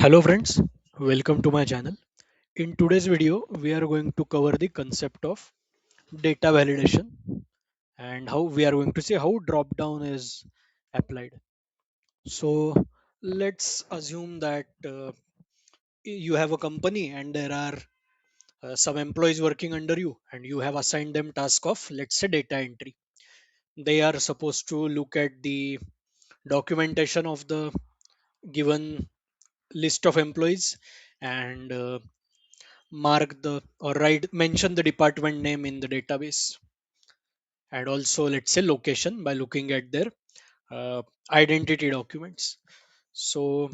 Hello friends, welcome to my channel. In today's video, we are going to cover the concept of data validation and how we are going to see how drop down is applied. So let's assume that you have a company and there are some employees working under you and you have assigned them task of, let's say, data entry. They are supposed to look at the documentation of the given list of employees and mark the or write mention the department name in the database, and also let's say location by looking at their uh, identity documents. So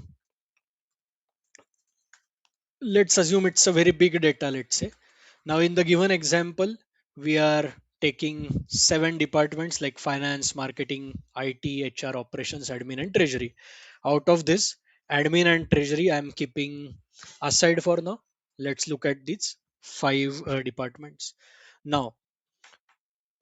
let's assume it's a very big data. Let's say now in the given example we are taking seven departments like finance, marketing, IT, HR, operations, admin, and treasury. Out of this, admin and treasury I'm keeping aside for now. Let's look at these five departments. Now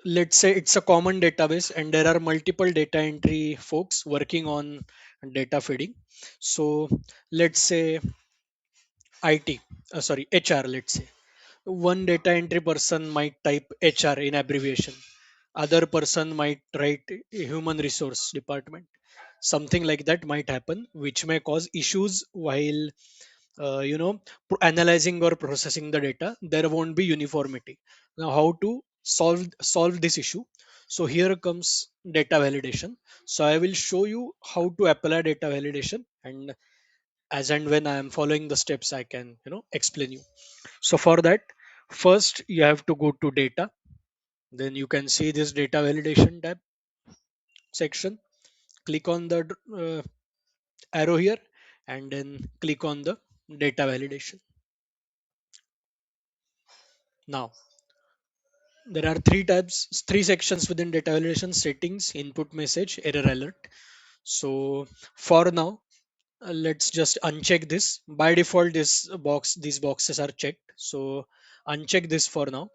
let's say it's a common database and there are multiple data entry folks working on data feeding. So let's say IT, sorry, HR, let's say. One data entry person might type HR in abbreviation. Other person might write human resource department. Something like that might happen, which may cause issues while analyzing or processing the data. There won't be uniformity. Now how to solve this issue? So here comes data validation. So I will show you how to apply data validation, and as and when I am following the steps I can explain you. So for that, first you have to go to data. Then you can see this data validation tab section. Click on the arrow here and then click on the data validation. Now there are three sections within data validation: settings, input message, error alert. So for now, let's just uncheck this. By default, these boxes are checked. So uncheck this for now.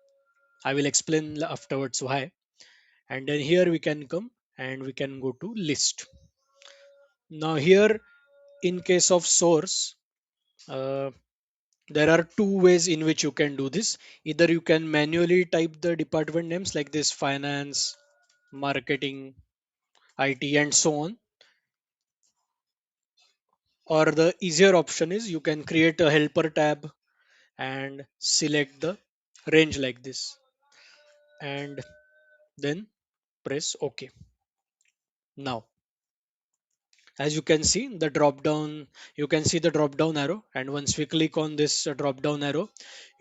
I will explain afterwards why. And then here we can come and we can go to list. Now here, in case of source, uh, there are two ways in which you can do this. Either you can manually type the department names like this: finance, marketing, IT, and so on. Or the easier option is you can create a helper tab and select the range like this, and then press OK. Now, as you can see the drop down, you can see the drop down arrow, and once we click on this drop down arrow,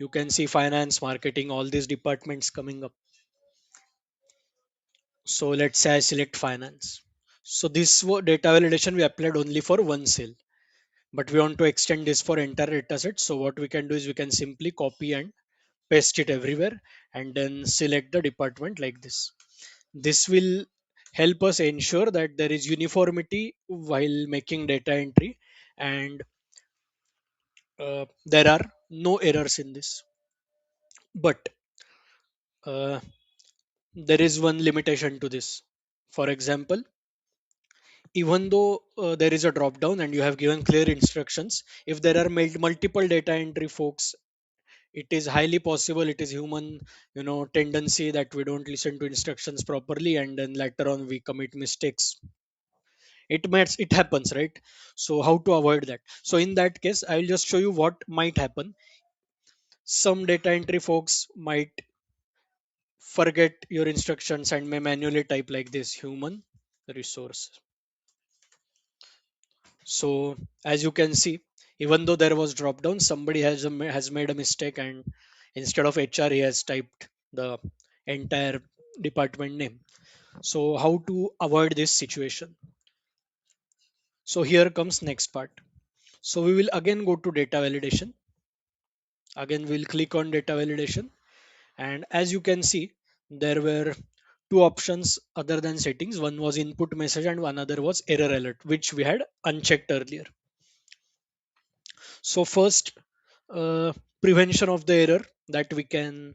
you can see finance, marketing, all these departments coming up. So let's say I select finance. So this data validation we applied only for one cell, but we want to extend this for entire data set. So what we can do is we can simply copy and paste it everywhere and then select the department like this. This will help us ensure that there is uniformity while making data entry, and there are no errors in this. But uh, there is one limitation to this. For example, even though there is a drop down and you have given clear instructions, if there are multiple data entry folks, it is highly possible it is human tendency that we don't listen to instructions properly and then later on we commit mistakes. It happens, right? So how to avoid that? So in that case I will just show you what might happen. Some data entry folks might forget your instructions and may manually type like this: human resource. So as you can see, even though there was drop down, somebody has made a mistake, and instead of HR he has typed the entire department name. So how to avoid this situation? So here comes next part. So we will again go to data validation. Again we'll click on data validation, and as you can see there were two options other than settings. One was input message and one other was error alert, which we had unchecked earlier. So first, prevention of the error that we can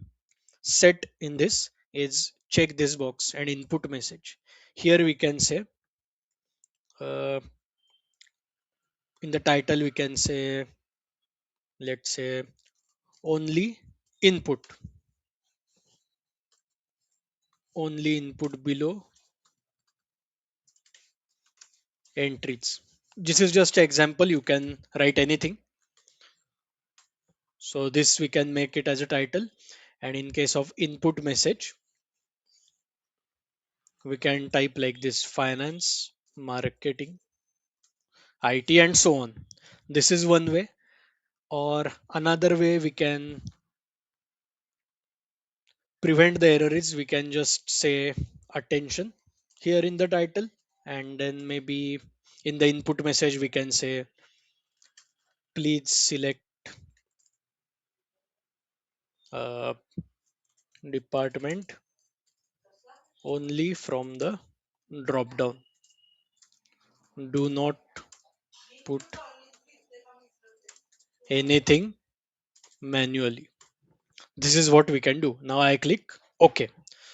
set in this is check this box and input message. Here we can say, uh, In the title we can say, let's say, only input, only input below entries. This is just an example, you can write anything. So this we can make it as a title. And in case of input message, we can type like this: finance, marketing, IT, and so on. This is one way. Or another way we can prevent the error is we can just say attention here in the title, and then maybe in the input message we can say please select uh, department only from the drop down. Do not put anything manually. This is what we can do. Now I click OK.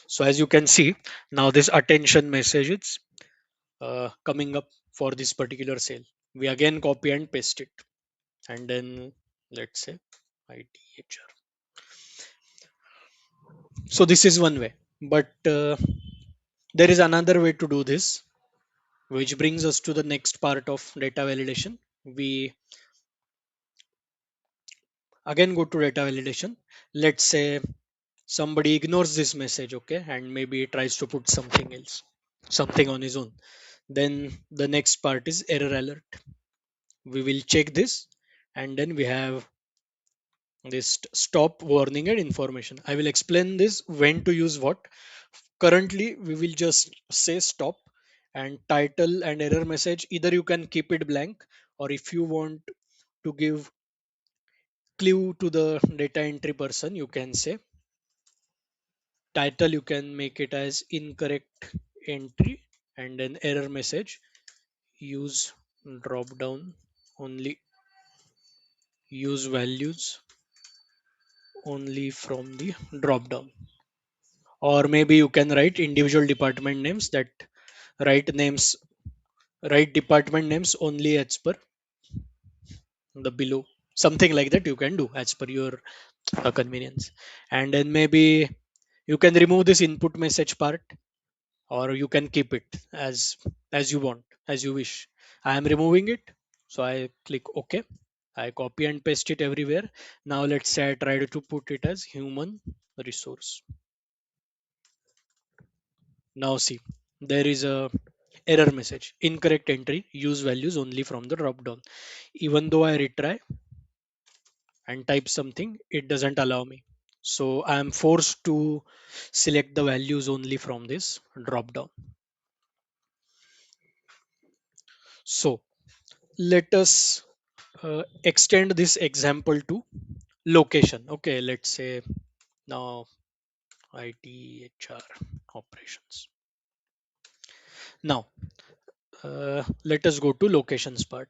So as you can see, now this attention message is coming up for this particular sale. We again copy and paste it, and then let's say ITHR. So this is one way, but there is another way to do this, which brings us to the next part of data validation. We again go to data validation. Let's say somebody ignores this message, okay, and maybe tries to put something else, something on his own. Then the next part is error alert. We will check this, and then we have this stop warning and information. I will explain this when to use what. Currently, we will just say stop, and title and error message. Either you can keep it blank, or if you want to give clue to the data entry person, you can say title, you can make it as incorrect entry, and then error message, use drop down only, use values only from the drop down. Or maybe you can write individual department names, that write names, write department names only as per the below, something like that you can do as per your convenience. And then maybe you can remove this input message part, or you can keep it as you want, as you wish. I am removing it, so I click OK. I copy and paste it everywhere. Now let's say I try to put it as human resource. Now see, there is a error message: incorrect entry, use values only from the drop down. Even though I retry and type something, it doesn't allow me. So I am forced to select the values only from this drop down. So let us extend this example to location. Okay, let's say now ITHR operations. Now let us go to locations part.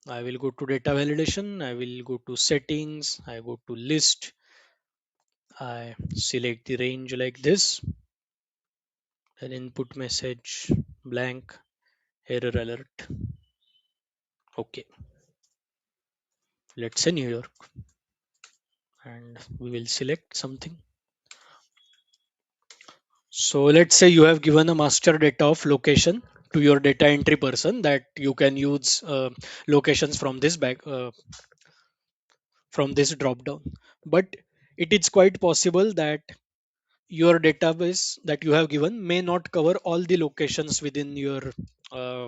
I will go to data validation. I will go to settings. I go to list. I select the range like this. Then input message blank, error alert. Okay, let's say New York, and we will select something. So let's say you have given a master data of location to your data entry person, that you can use locations from this from this drop down. But it is quite possible that your database that you have given may not cover all the locations within your uh,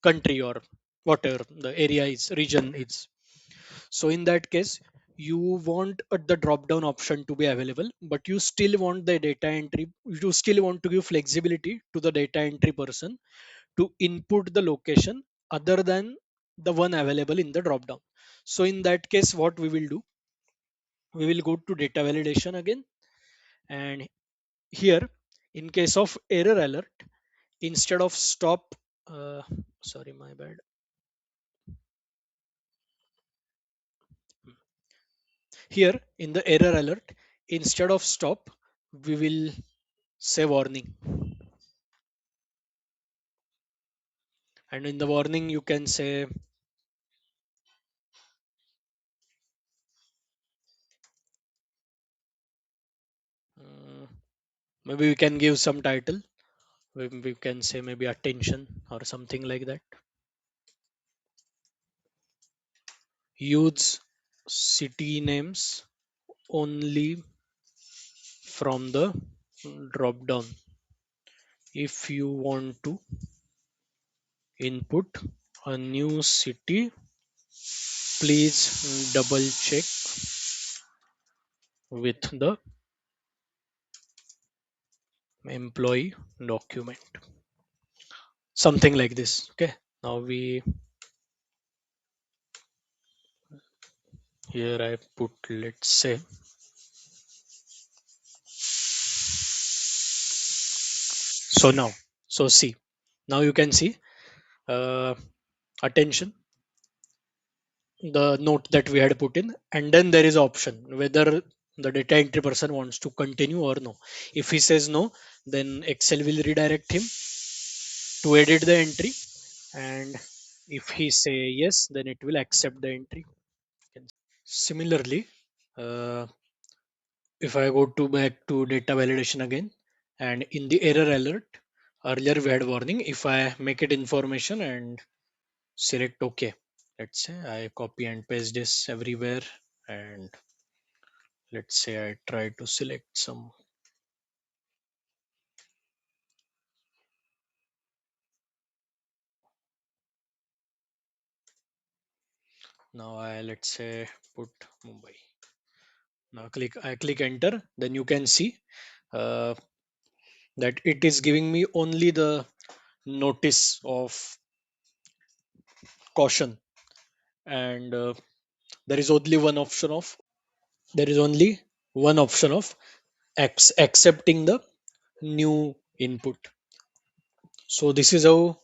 country, or whatever the area is, region is. So in that case, you want the drop down option to be available, but you still want the data entry, you still want to give flexibility to the data entry person to input the location other than the one available in the drop down. So in that case, what we will do, we will go to data validation again, and here in case of error alert, instead of stop, uh, sorry, my bad. Here in the error alert, instead of stop, we will say warning. And in the warning, you can say Maybe we can give some title. We can say maybe attention or something like that. Use city names only from the drop down. If you want to input a new city, please double check with the employee document. Something like this. Okay. Now we here I put, let's say, so now, so see, now you can see, uh, attention, the note that we had put in, and then there is option whether the data entry person wants to continue or no. If he says no, then Excel will redirect him to edit the entry, and if he say yes, then it will accept the entry. Similarly, uh, if I go to back to data validation again, and in the error alert, earlier we had warning. If I make it information and select OK, let's say I copy and paste this everywhere, and let's say I try to select some. Now I, let's say, put Mumbai. Now I click enter. Then you can see uh, that it is giving me only the notice of caution, and there is only one option of there is only one option of accepting the new input. So this is how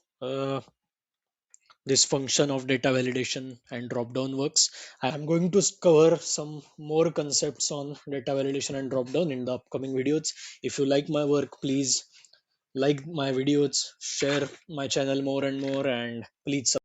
this function of data validation and drop down works. I'm going to cover some more concepts on data validation and drop down in the upcoming videos. If you like my work, please like my videos, share my channel more and more, and please